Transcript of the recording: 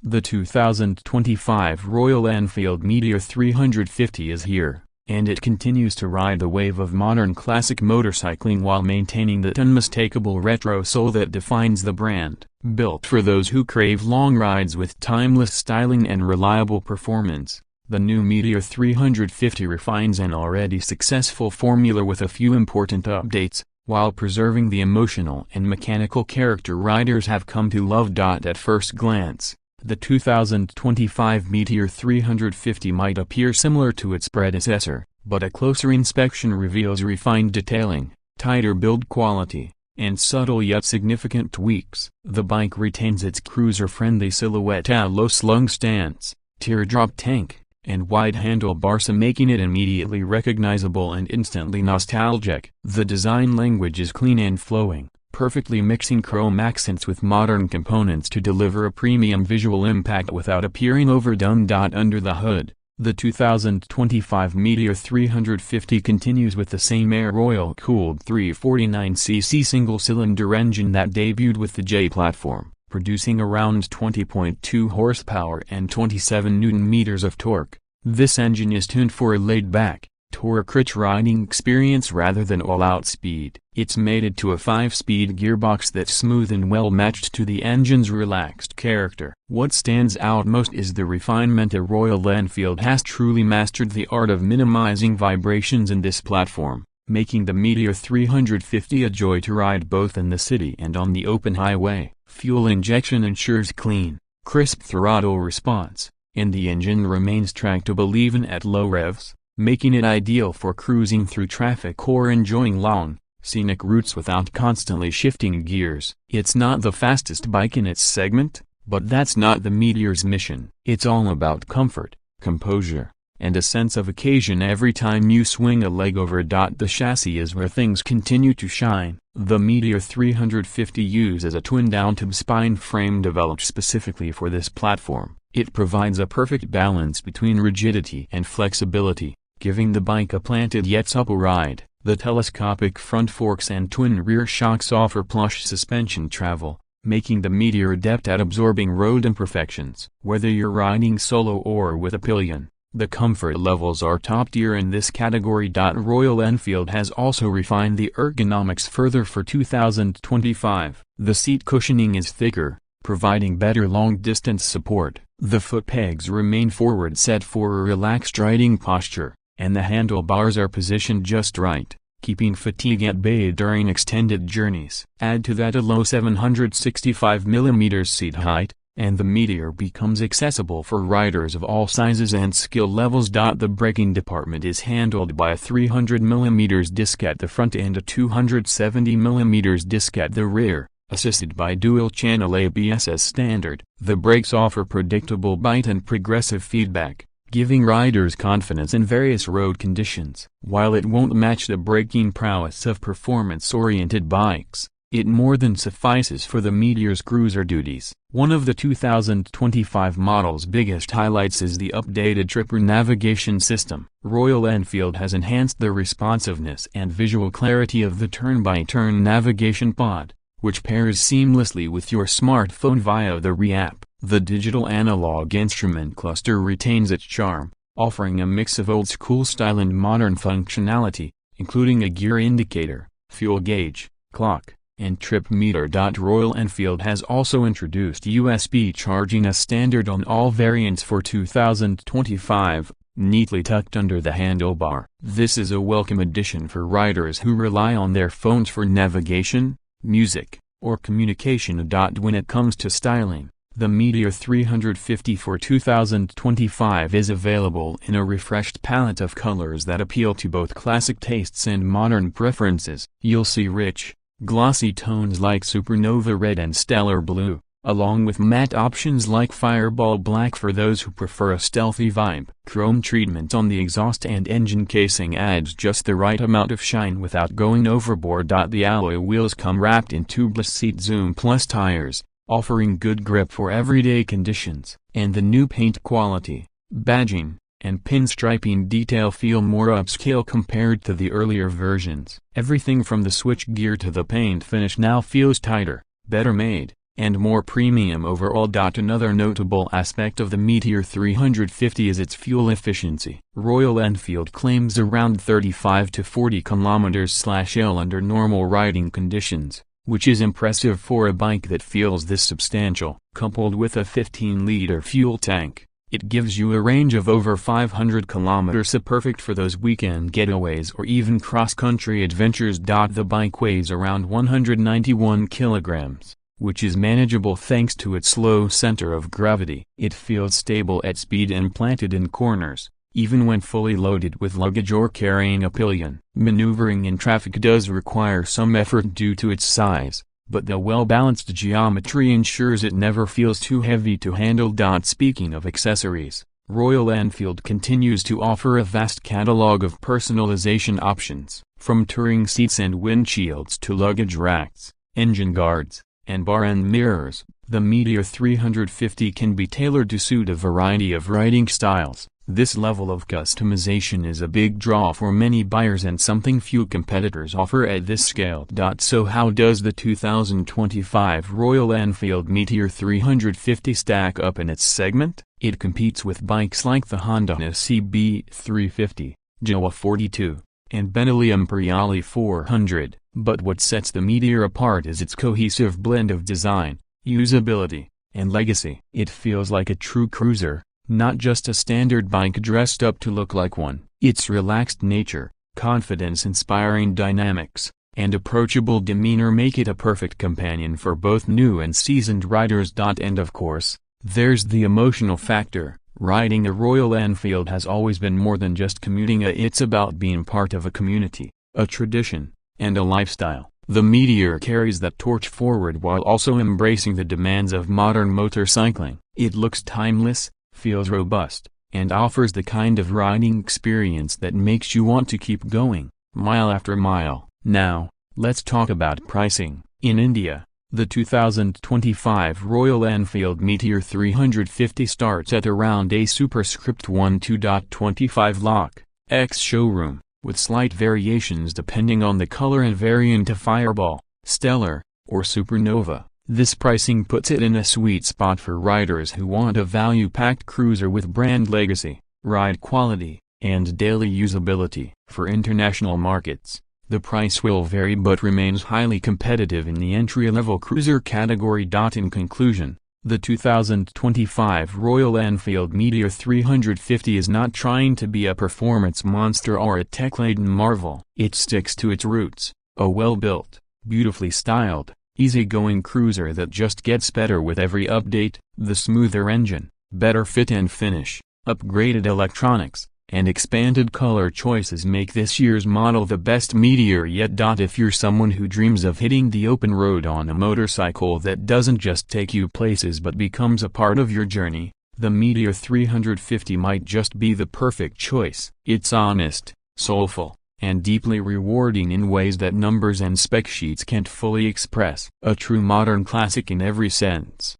The 2025 Royal Enfield Meteor 350 is here, and it continues to ride the wave of modern classic motorcycling while maintaining that unmistakable retro soul that defines the brand. Built for those who crave long rides with timeless styling and reliable performance, the new Meteor 350 refines an already successful formula with a few important updates, while preserving the emotional and mechanical character riders have come to love. At first glance, the 2025 Meteor 350 might appear similar to its predecessor, but a closer inspection reveals refined detailing, tighter build quality, and subtle yet significant tweaks. The bike retains its cruiser-friendly silhouette, a low-slung stance, teardrop tank, and wide handlebars, making it immediately recognizable and instantly nostalgic. The design language is clean and flowing, perfectly mixing chrome accents with modern components to deliver a premium visual impact without appearing overdone. Under the hood, the 2025 Meteor 350 continues with the same air-oil-cooled 349cc single-cylinder engine that debuted with the J platform, producing around 20.2 horsepower and 27 Nm of torque. This engine is tuned for a laid-back, torque-rich riding experience rather than all-out speed. It's mated to a 5-speed gearbox that's smooth and well-matched to the engine's relaxed character. What stands out most is the refinement. Royal Enfield has truly mastered the art of minimizing vibrations in this platform, making the Meteor 350 a joy to ride both in the city and on the open highway. Fuel injection ensures clean, crisp throttle response, and the engine remains tractable even at low revs, making it ideal for cruising through traffic or enjoying long, scenic routes without constantly shifting gears. It's not the fastest bike in its segment, but that's not the Meteor's mission. It's all about comfort, composure, and a sense of occasion every time you swing a leg over. The chassis is where things continue to shine. The Meteor 350 uses a twin down-tube spine frame developed specifically for this platform. It provides a perfect balance between rigidity and flexibility, giving the bike a planted yet supple ride. The telescopic front forks and twin rear shocks offer plush suspension travel, making the Meteor adept at absorbing road imperfections. Whether you're riding solo or with a pillion, the comfort levels are top tier in this category. Royal Enfield has also refined the ergonomics further for 2025. The seat cushioning is thicker, providing better long-distance support. The foot pegs remain forward set for a relaxed riding posture, and the handlebars are positioned just right, keeping fatigue at bay during extended journeys. Add to that a low 765mm seat height, and the Meteor becomes accessible for riders of all sizes and skill levels. The braking department is handled by a 300mm disc at the front and a 270mm disc at the rear, assisted by dual-channel ABS as standard. The brakes offer predictable bite and progressive feedback, giving riders confidence in various road conditions. While it won't match the braking prowess of performance-oriented bikes, it more than suffices for the Meteor's cruiser duties. One of the 2025 model's biggest highlights is the updated Tripper navigation system. Royal Enfield has enhanced the responsiveness and visual clarity of the turn-by-turn navigation pod, which pairs seamlessly with your smartphone via the re-app. The digital analog instrument cluster retains its charm, offering a mix of old-school style and modern functionality, including a gear indicator, fuel gauge, clock, and trip meter. Royal Enfield has also introduced USB charging as standard on all variants for 2025, neatly tucked under the handlebar. This is a welcome addition for riders who rely on their phones for navigation, music, or communication. When it comes to styling, the Meteor 350 for 2025 is available in a refreshed palette of colors that appeal to both classic tastes and modern preferences. You'll see rich, glossy tones like supernova red and stellar blue, along with matte options like fireball black for those who prefer a stealthy vibe. Chrome treatment on the exhaust and engine casing adds just the right amount of shine without going overboard. The alloy wheels come wrapped in tubeless Seat Zoom Plus tires, offering good grip for everyday conditions. And the new paint quality, badging, and pinstriping detail feel more upscale compared to the earlier versions. Everything from the switch gear to the paint finish now feels tighter, better made, and more premium overall. Another notable aspect of the Meteor 350 is its fuel efficiency. Royal Enfield claims around 35 to 40 km/h under normal riding conditions, which is impressive for a bike that feels this substantial. Coupled with a 15-liter fuel tank, it gives you a range of over 500 kilometers, so perfect for those weekend getaways or even cross-country adventures. The bike weighs around 191 kilograms, which is manageable thanks to its low center of gravity. It feels stable at speed and planted in corners, even when fully loaded with luggage or carrying a pillion. Maneuvering in traffic does require some effort due to its size, but the well-balanced geometry ensures it never feels too heavy to handle. Speaking of accessories, Royal Enfield continues to offer a vast catalog of personalization options, from touring seats and windshields to luggage racks, engine guards, and bar end mirrors. The Meteor 350 can be tailored to suit a variety of riding styles. This level of customization is a big draw for many buyers and something few competitors offer at this scale. So how does the 2025 Royal Enfield Meteor 350 stack up in its segment? It competes with bikes like the Honda CB350, Jawa 42, and Benelli Imperiale 400. But what sets the Meteor apart is its cohesive blend of design, usability, and legacy. It feels like a true cruiser, not just a standard bike dressed up to look like one. Its relaxed nature, confidence-inspiring dynamics, and approachable demeanor make it a perfect companion for both new and seasoned riders. And of course, there's the emotional factor. Riding a Royal Enfield has always been more than just commuting. It's about being part of a community, a tradition, and a lifestyle. The Meteor carries that torch forward while also embracing the demands of modern motorcycling. It looks timeless, feels robust, and offers the kind of riding experience that makes you want to keep going, mile after mile. Now, let's talk about pricing. In India, the 2025 Royal Enfield Meteor 350 starts at around a superscript 12.25 lakh, ex-showroom, with slight variations depending on the color and variant of Fireball, Stellar, or Supernova. This pricing puts it in a sweet spot for riders who want a value-packed cruiser with brand legacy, ride quality, and daily usability. For international markets, the price will vary but remains highly competitive in the entry-level cruiser category. In conclusion, the 2025 Royal Enfield Meteor 350 is not trying to be a performance monster or a tech-laden marvel. It sticks to its roots, a well-built, beautifully styled, easygoing cruiser that just gets better with every update. The smoother engine, better fit and finish, upgraded electronics, and expanded color choices make this year's model the best Meteor yet. If you're someone who dreams of hitting the open road on a motorcycle that doesn't just take you places but becomes a part of your journey, the Meteor 350 might just be the perfect choice. It's honest, soulful, and deeply rewarding in ways that numbers and spec sheets can't fully express. A true modern classic in every sense.